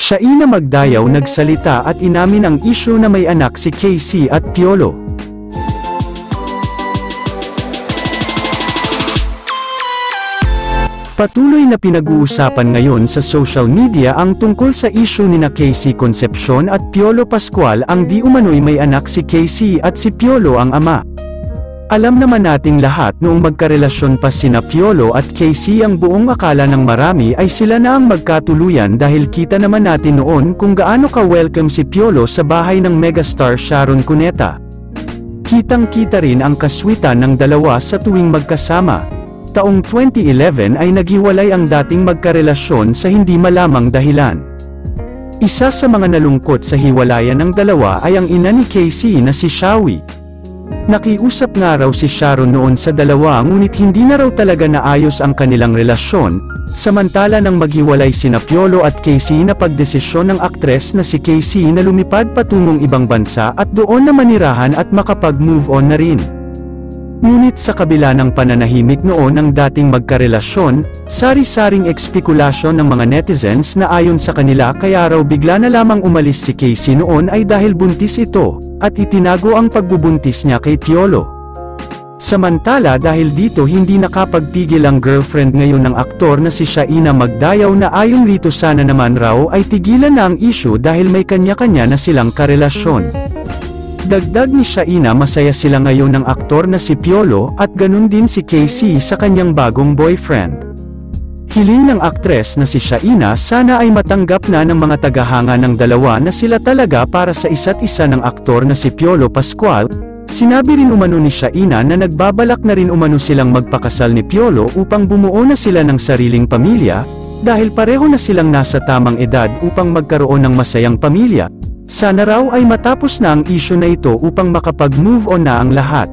Shaina Magdayaw nagsalita at inamin ang isyu na may anak si Casey at Piolo. Patuloy na pinag-uusapan ngayon sa social media ang tungkol sa isyu nina Casey Concepcion at Piolo Pascual ang di umano'y may anak si Casey at si Piolo ang ama. Alam naman nating lahat noong magkarelasyon pa sina Piolo at Casey ang buong akala ng marami ay sila na ang magkatuluyan dahil kita naman natin noon kung gaano ka-welcome si Piolo sa bahay ng megastar Sharon Cuneta. Kitang-kita rin ang kaswitan ng dalawa sa tuwing magkasama. Taong 2011 ay naghiwalay ang dating magkarelasyon sa hindi malamang dahilan. Isa sa mga nalungkot sa hiwalayan ng dalawa ay ang ina ni Casey na si Shawi. Nakiusap nga raw si Sharon noon sa dalawa ngunit hindi na raw talaga naayos ang kanilang relasyon, samantala nang maghiwalay sina Piolo at Casey na pagdesisyon ng aktres na si Casey na lumipad patungong ibang bansa at doon na manirahan at makapag-move on na rin. Ngunit sa kabila ng pananahimik noon ng dating magkarelasyon, sari-saring ekspekulasyon ng mga netizens na ayon sa kanila kaya raw bigla na lamang umalis si Casey noon ay dahil buntis ito, at itinago ang pagbubuntis niya kay Piolo. Samantala dahil dito hindi nakapagpigil ang girlfriend ngayon ng aktor na si Shaina Magdayaw na ayon rito sana naman raw ay tigilan na ang issue dahil may kanya-kanya na silang karelasyon. Dagdag ni Shaina masaya sila ngayon ng aktor na si Piolo at ganun din si Casey sa kanyang bagong boyfriend. Hiling ng aktres na si Shaina sana ay matanggap na ng mga tagahanga ng dalawa na sila talaga para sa isa't isa ng aktor na si Piolo Pascual. Sinabi rin umano ni Shaina na nagbabalak na rin umano silang magpakasal ni Piolo upang bumuo na sila ng sariling pamilya, dahil pareho na silang nasa tamang edad upang magkaroon ng masayang pamilya. Sana raw ay matapos na ang isyu na ito upang makapag-move on na ang lahat.